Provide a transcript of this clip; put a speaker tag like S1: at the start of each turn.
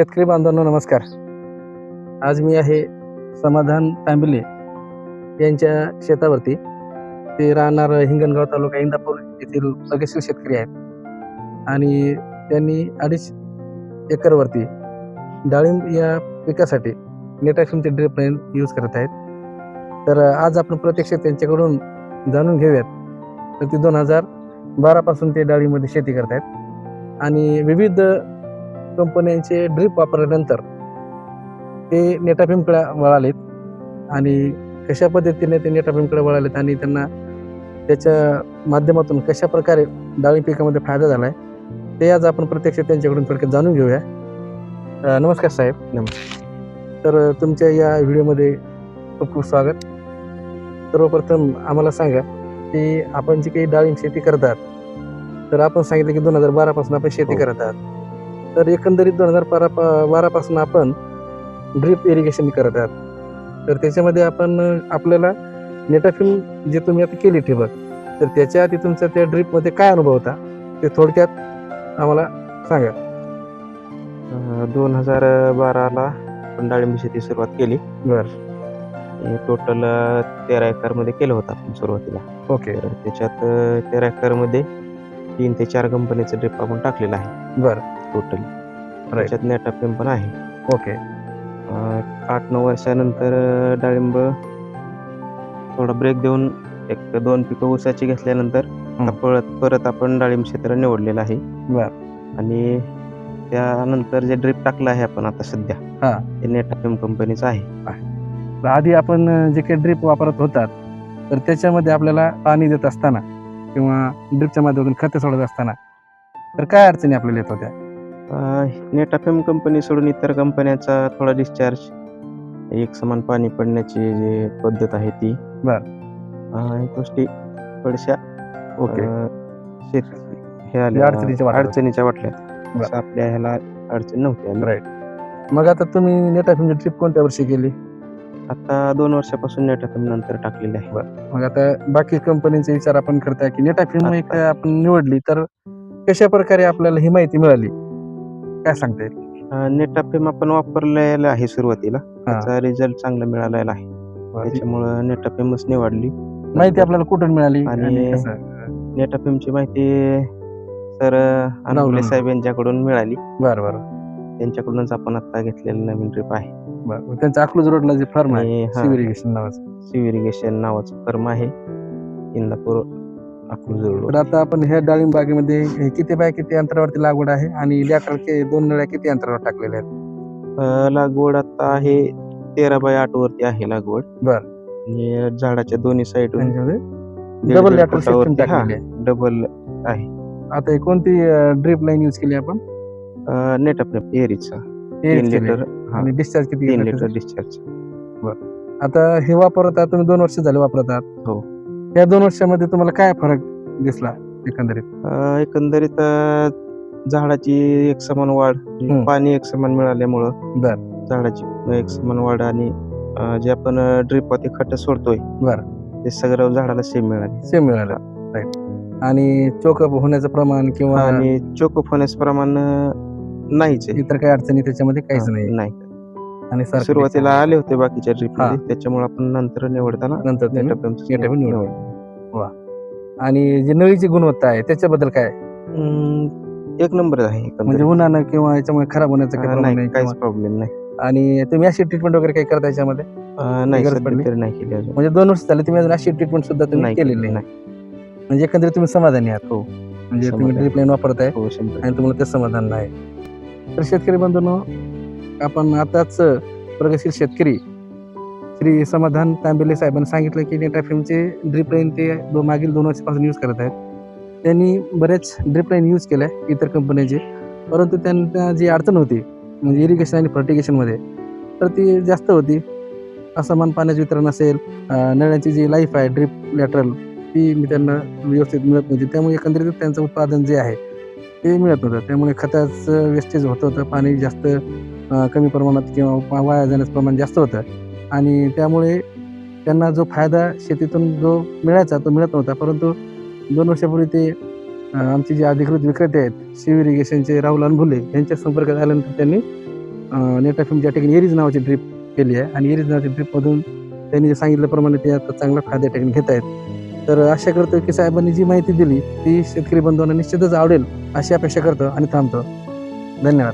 S1: शेतकरी बांधवांनो नमस्कार. आज मी आहे समाधान तांबिले यांच्या शेतावरती. ते राहणार हिंगणगाव तालुका इंदापूर येथील प्रगतशील शेतकरी आहेत आणि त्यांनी 2.5 एकरवरती डाळिंब या पिकासाठी नेटाफिमचे ड्रिप लाईन यूज करत आहेत. तर आज आपण प्रत्यक्ष त्यांच्याकडून जाणून घेऊयात. तर ते 2012 पासून ते डाळिंबमध्ये शेती करत आहेत आणि विविध कंपन्यांचे ड्रिप वापरल्यानंतर ते नेटाफिमकडे वळालेत आणि कशा पद्धतीने ते नेटाफिमकडे वळालेत आणि त्यांना त्याच्या माध्यमातून कशा प्रकारे डाळिंब पिकामध्ये फायदा झाला आहे ते आज आपण प्रत्यक्ष त्यांच्याकडून थोडक्यात जाणून घेऊया. नमस्कार साहेब. नमस्कार. तर तुमच्या या व्हिडिओमध्ये खूप खूप स्वागत. सर्वप्रथम आम्हाला सांगा की आपण जी काही डाळिंब शेती करतात, तर आपण सांगितलं की 2012 पासून आपण शेती करत आहात. तर एकंदरीत 2012 पासून आपण ड्रिप इरिगेशन करत आहात. तर त्याच्यामध्ये आपण आपल्याला नेटाफिम जे तुम्ही आता केली ठिबक, तर त्याच्या आधी तुमचा त्या ड्रिपमध्ये काय अनुभव होता ते थोडक्यात आम्हाला सांगा.
S2: 2012ला आपण डाळिंब शेती सुरुवात केली.
S1: बरं.
S2: टोटल 13 एकरमध्ये केलं होतं आपण सुरुवातीला.
S1: ओके.
S2: तर त्याच्यात 13 एकरमध्ये 3 ते 4 कंपनीचं ड्रिप आपण टाकलेलं आहे
S1: बरं.
S2: टोटली. त्याच्यात नेटाफिम पण आहे.
S1: ओके.
S2: 8-9 वर्षानंतर डाळिंब थोडा ब्रेक देऊन 1-2 पिकं ऊसाची घेतल्यानंतर परत आपण डाळिंब क्षेत्र निवडलेलं आहे.
S1: बरं.
S2: आणि त्यानंतर जे ड्रिप टाकलं आहे आपण आता सध्या, ते नेटाफिम कंपनीचं आहे.
S1: आधी आपण जे काही ड्रिप वापरत होतात, तर त्याच्यामध्ये आपल्याला पाणी देत असताना किंवा ड्रिपच्या माध्यमातून खते सोडत असताना तर काय अडचणी आपल्याला येत होत्या?
S2: नेटाफिम कंपनी सोडून इतर कंपन्यांचा थोडा डिस्चार्ज, एक समान पाणी पडण्याची जी पद्धत आहे ती, गोष्टी थोड्याशा हे आल्या अडचणीच्या वाटल्या. आपल्या ह्याला अडचण नव्हती.
S1: राईट. मग आता तुम्ही नेटाफिमची ट्रिप कोणत्या वर्षी केली?
S2: आता 2 वर्षापासून नेटाफिम नंतर टाकलेले आहे.
S1: मग आता बाकी कंपनीचे विचार आपण करताय की नेटाफिम एक आपण निवडली, तर कशा प्रकारे आपल्याला ही माहिती मिळाली, काय सांगता येईल?
S2: नेटाफिम आपण वापरलेलं आहे सुरुवातीला, त्याचा रिझल्ट चांगला मिळालेला आहे. त्याच्यामुळं नेटाफिमच निवडली.
S1: माहिती आपल्याला कुठून मिळाली?
S2: आणि नेटाफिमची माहिती सर अनवले साहेब यांच्याकडून मिळाली.
S1: बरं.
S2: त्यांच्याकडूनच आपण आता घेतलेलं नवीन ड्रिप आहे.
S1: बरं. त्यांचा अकलूज रोडला जे फर्म आहे सिव्ह इरिगेशन नावाचं
S2: फर्म आहे, इंदापूर अकलूज रोड.
S1: तर आता आपण ह्या डाळिंब बागेमध्ये किती बाय किती अंतरावरती लागवड आहे आणि लॅटरल 2 नळ्या किती अंतरावर टाकलेल्या आहेत?
S2: लागवड आता आहे 13 बाय 8 वरती आहे लागवड.
S1: बरं.
S2: आणि झाडाच्या दोन्ही साईडून
S1: डबल लॅटरल सिस्टम टाकलेली आहे.
S2: डबल आहे.
S1: आता कोणती ड्रिप लाईन यूज केली आपण?
S2: नेटाफिम एरीचा 3 लिटर
S1: आणि डिस्चार्ज किती?
S2: 3 लिटर डिस्चार्ज.
S1: आता हे वापरत आहात तुम्ही, 2 वर्ष झाले वापरत आहात.
S2: हो.
S1: या 2 वर्षामध्ये तुम्हाला काय फरक दिसला एकंदरीत?
S2: एकंदरीत झाडाची एक समान वाढ, पाणी एक समान मिळाल्यामुळं झाडाची एक समान वाढ आणि जे आपण ड्रिप वरती खत सोडतोय ते सगळं झाडाला सेम मिळालं.
S1: राईट. आणि चोकअप होण्याचं प्रमाण किंवा
S2: आणि चोकअप होण्याचं प्रमाण नाहीच आहे.
S1: इतर काही अडचणी त्याच्यामध्ये काहीच नाही. आणि
S2: सुरुवातीला आले होते बाकीच्या ड्रिप मध्ये, त्याच्यामुळे आपण नंतर निवडताना
S1: नेटाफिम निवडलं. वा. आणि जी नळीची गुणवत्ता आहे त्याच्याबद्दल काय?
S2: एक नंबर आहे.
S1: म्हणजे उन्हानं किंवा याच्यामुळे खराब होण्याचं
S2: काहीच प्रॉब्लेम नाही.
S1: आणि तुम्ही अशी ट्रीटमेंट वगैरे काही करता याच्यामध्ये?
S2: नाही केली अजून.
S1: म्हणजे 2 वर्ष झाले तुम्ही अजून अशी ट्रीटमेंट सुद्धा तुम्ही केलेली नाही. म्हणजे एकंदरीत तुम्ही समाधानी आहात?
S2: हो.
S1: म्हणजे तुम्ही ड्रिप लाईन वापरताय आणि तुम्हाला ते समाधान नाही. तर शेतकरी बंधूंनो, आपण आताच प्रगतशील शेतकरी श्री समाधान तांबिले साहेबांनी सांगितलं की नेटाफिमचे ड्रिप लाईन ते मागील 2 वर्षापासून यूज करत आहेत. त्यांनी बरेच ड्रिप लाईन यूज केल्या इतर कंपन्यांचे, परंतु त्यांना जी अडचण होती म्हणजे इरिगेशन आणि फर्टिगेशनमध्ये, तर ती जास्त होती. असमान पाण्याचं वितरण असेल, नळ्यांची जी लाईफ आहे ड्रिप लॅटरल ती त्यांना व्यवस्थित मिळत नव्हती. त्यामुळे एकंदरीत त्यांचं उत्पादन जे आहे ते मिळत नव्हतं. त्यामुळे खताचं वेस्टेज होतं, पाणी जास्त कमी प्रमाणात किंवा वाया जाण्याचं प्रमाण जास्त होतं आणि त्यामुळे त्यांना जो फायदा शेतीतून जो मिळायचा तो मिळत नव्हता. परंतु 2 वर्षापूर्वी ते आमचे जे अधिकृत विक्रेते आहेत सिव्ह इरिगेशनचे राहुल अनभुले यांच्या संपर्कात आल्यानंतर त्यांनी नेटाफिम ज्या ठिकाणी एरीज नावाची ड्रीप केली आहे आणि एरीज नावाच्या ड्रीपमधून त्यांनी जे सांगितल्याप्रमाणे ते आता चांगला फायदा या ठिकाणी घेत आहेत. तर आशा करतो की साहेबांनी जी माहिती दिली ती शेतकरी बंधूंना निश्चितच आवडेल अशी अपेक्षा करतो आणि थांबतो. धन्यवाद.